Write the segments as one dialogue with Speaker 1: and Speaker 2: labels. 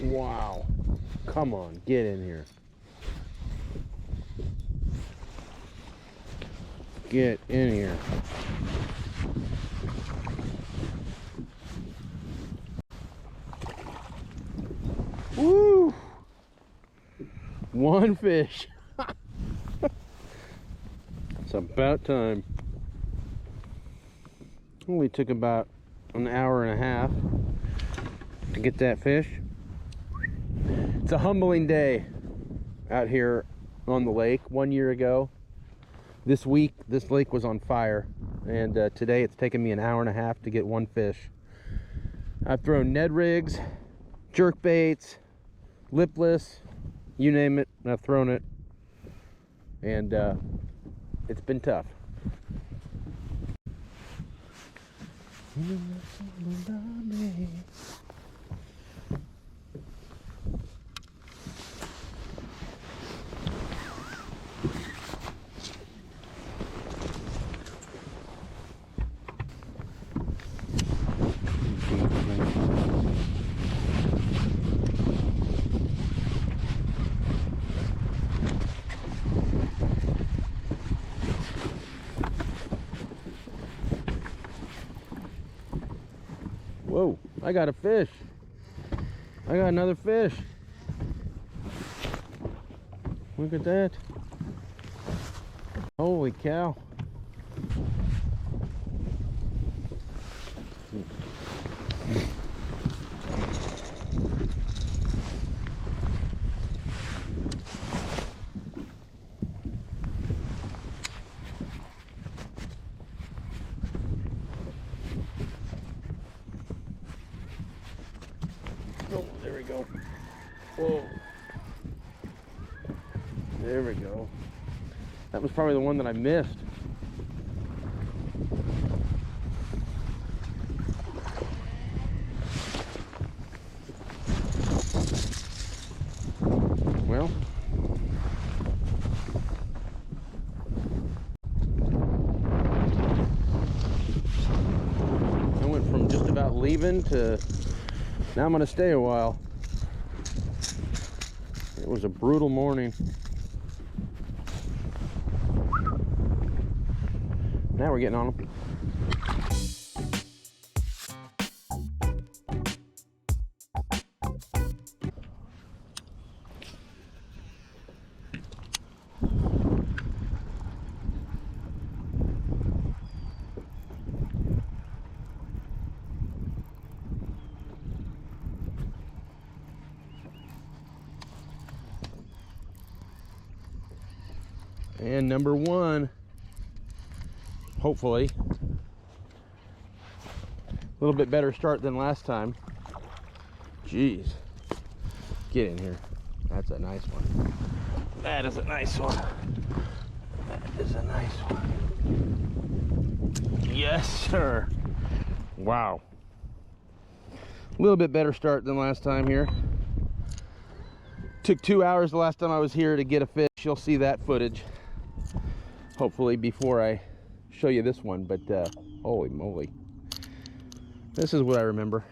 Speaker 1: Wow. Come on, get in here. Get in here. Woo! One fish. It's about time. Only took about an hour and a half to get that fish. It's a humbling day out here on the lake. 1 year ago, this week, this lake was on fire, and today it's taken me an hour and a half to get one fish. I've thrown Ned rigs, jerk baits, lipless, you name it, I've thrown it, and it's been tough. Whoa, I got a fish. I got another fish. Look at that. Holy cow. Oh, there we go. Whoa. There we go. That was probably the one that I missed. Well, I went from just about leaving to now I'm going to stay a while. It was a brutal morning. Now we're getting on them. And number one, hopefully, a little bit better start than last time. Jeez, get in here. That's a nice one. That is a nice one. That is a nice one. Yes, sir. Wow. A little bit better start than last time here. Took 2 hours the last time I was here to get a fish. You'll see that footage, hopefully, before I show you this one. But holy moly, this is what I remember.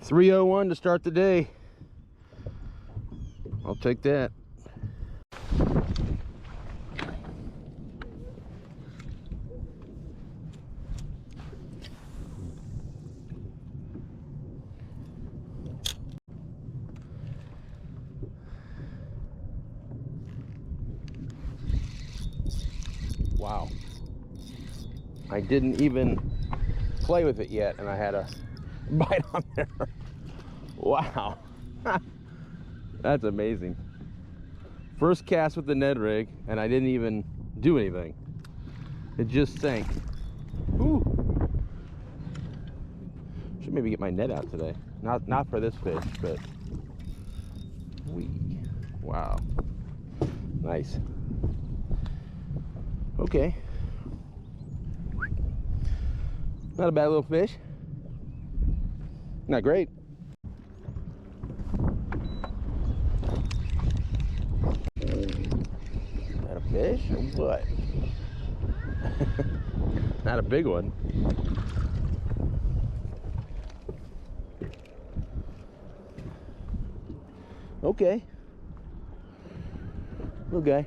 Speaker 1: .301 to start the day. I'll take that. Wow, I didn't even play with it yet and I had a bite on there. Wow. That's amazing. First cast with the Ned rig and I didn't even do anything. It just sank. Ooh. Should maybe get my net out today. Not for this fish, but wow. Nice. Okay. Not a bad little fish. Not great. Is that a fish or what? Not a big one. Okay. Little guy.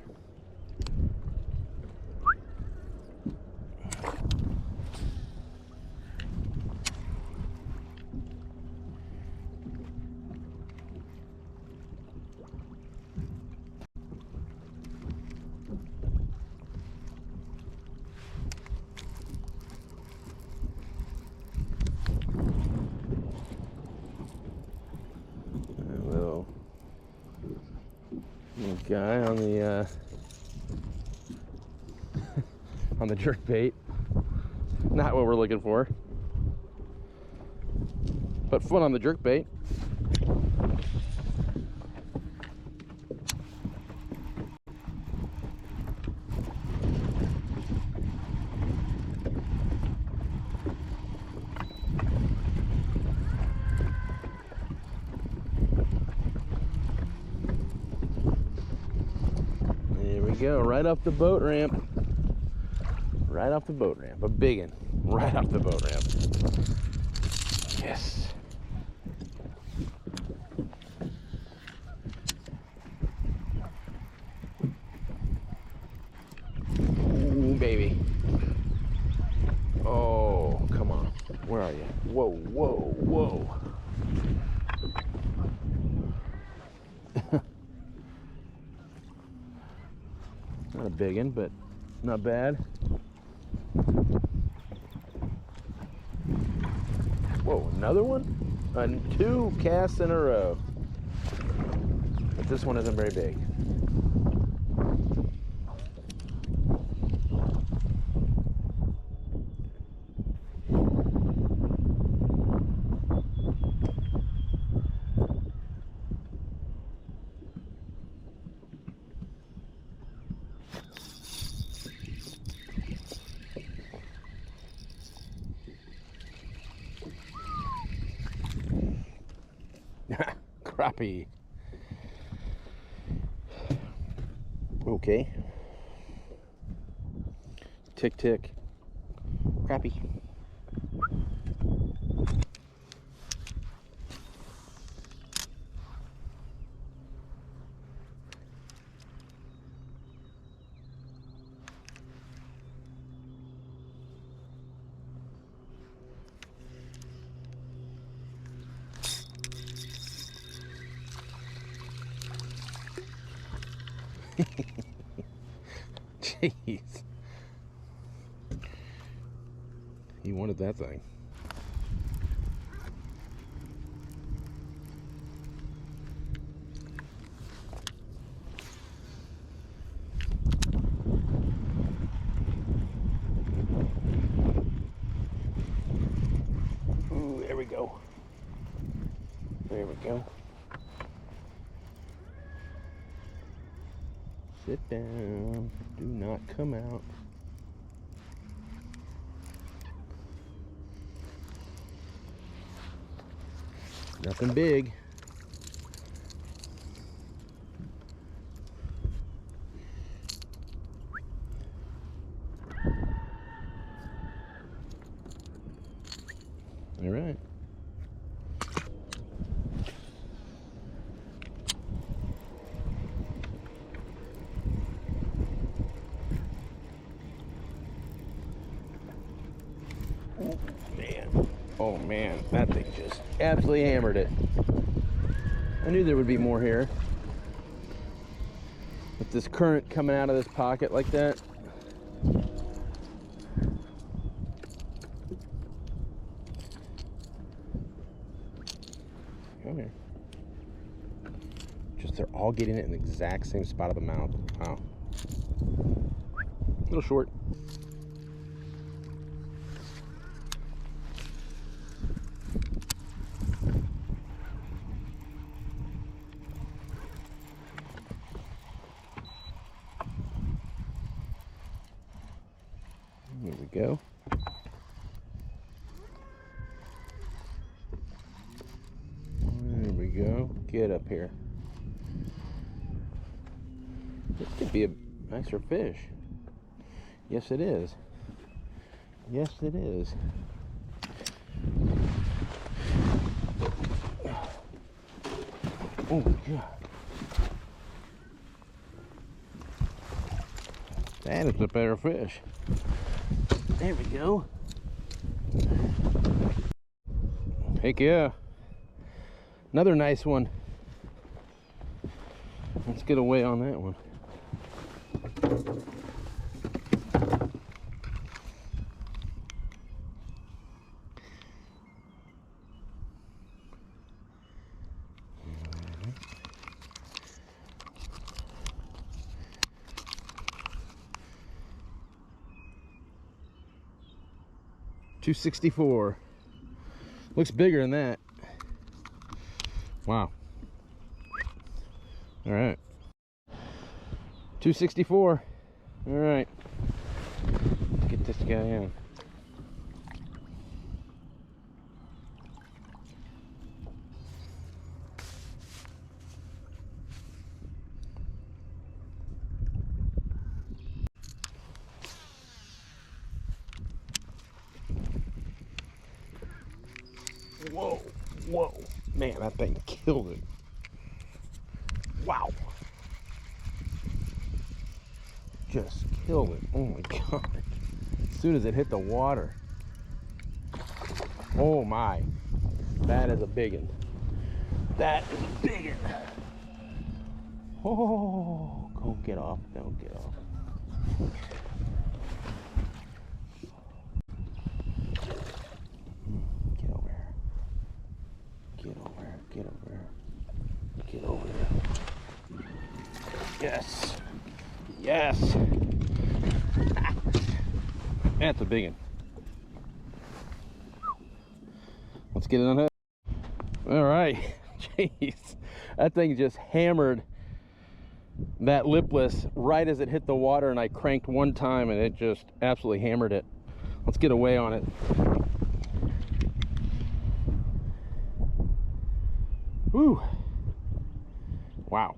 Speaker 1: Little guy on the on the jerk bait. Not what we're looking for, but fun on the jerk bait. There we go, right off the boat ramp. Right off the boat ramp, a big one, right off the boat ramp. Yes. Ooh, baby. Oh, come on. Where are you? Whoa, whoa, whoa. Not a big one, but not bad. Whoa, another one? And 2 casts in a row. But this one isn't very big. Crappie. Okay. Tick tick. Crappie. Jeez. He wanted that thing. Ooh, there we go. There we go. Sit down. Do not come out. Nothing big. All right. Oh man, that thing just absolutely hammered it. I knew there would be more here. With this current coming out of this pocket like that. Come here. Just they're all getting it in the exact same spot of the mouth. Wow. A little short. There we go. There we go. Get up here. This could be a nicer fish. Yes, it is. Yes, it is. Oh, God. That is a better fish. There we go. Heck yeah. Another nice one. Let's get away on that one. $2.64. Looks bigger than that. Wow. All right. $2.64. All right. Let's get this guy in. Whoa, whoa. Man, that thing killed it. Wow. Just killed it. Oh my God. As soon as it hit the water. Oh my. That is a big one. That is a big one. Oh, don't get off. Don't get off. Get over here. Get over here. Get over here. Get over here. Yes. Yes. That's a big one. Let's get it on hook. All right. Jeez. That thing just hammered that lipless right as it hit the water, and I cranked one time and it just absolutely hammered it. Let's get away on it. Whew. Wow.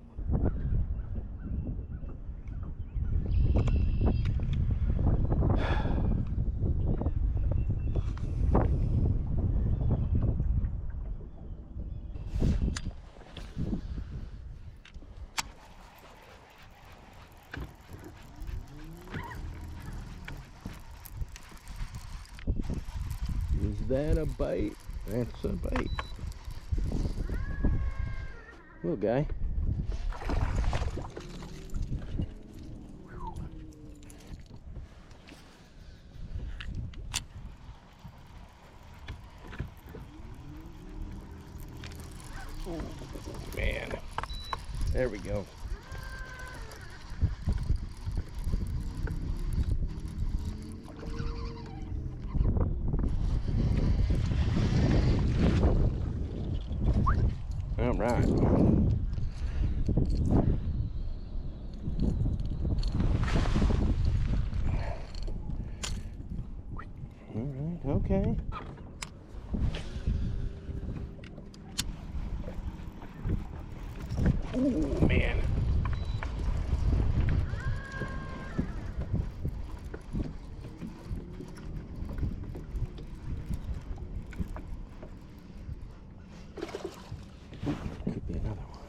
Speaker 1: Is that a bite? That's a bite. Little guy. Oh, man. There we go. All right. All right, okay. Oh, man. Could be another one.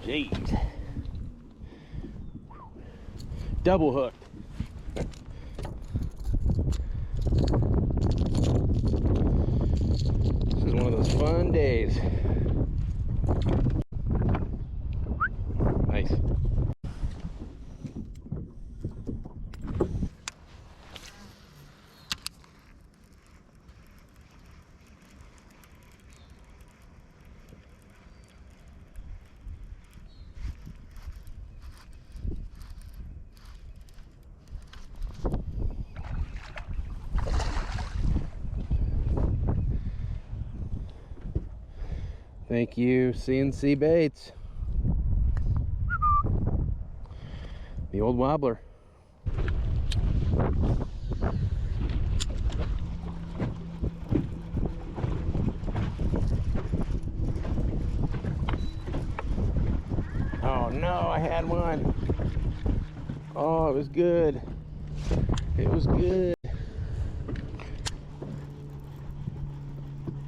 Speaker 1: Jeez. Double hooked. This is one of those fun days. Nice. Thank you, CNC Baits. The old wobbler. no, I had one. Oh, it was good. It was good.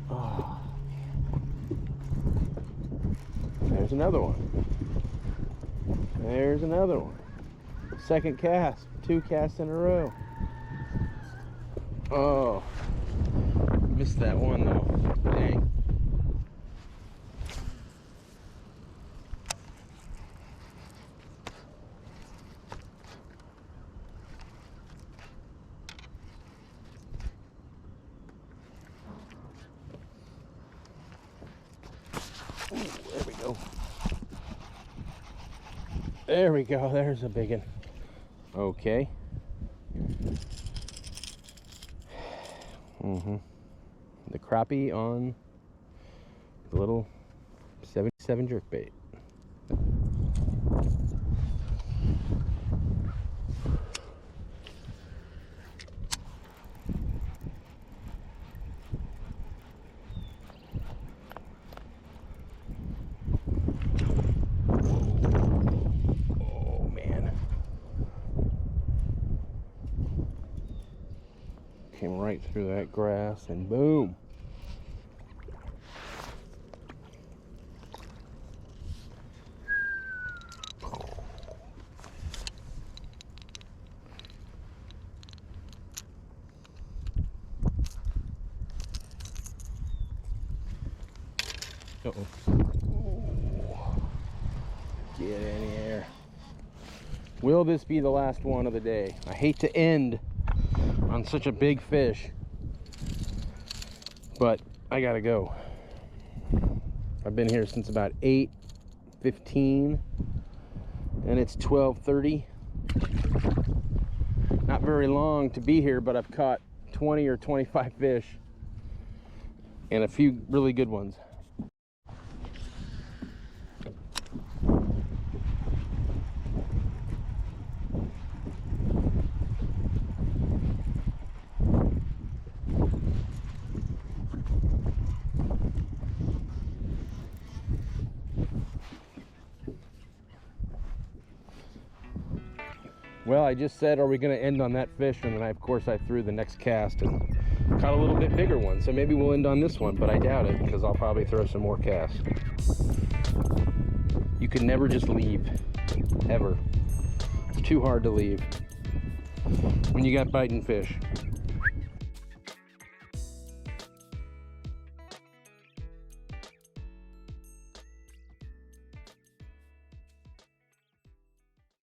Speaker 1: Oh. There's another one. There's another one. Second cast. 2 casts in a row. Oh. Missed that one though. Dang. Ooh, there we go. There we go. There's a big one. Okay. The crappie on the little 77 jerkbait. Oh man. Came right through that grass and boom. Uh-oh. Get in here. Will this be the last one of the day? I hate to end on such a big fish, but I gotta go. I've been here since about 8:15 and it's 12:30. Not very long to be here, but I've caught 20 or 25 fish and a few really good ones. Well, I just said, are we going to end on that fish? And then, of course, I threw the next cast and caught a little bit bigger one. So maybe we'll end on this one, but I doubt it because I'll probably throw some more casts. You can never just leave, ever. It's too hard to leave when you got biting fish.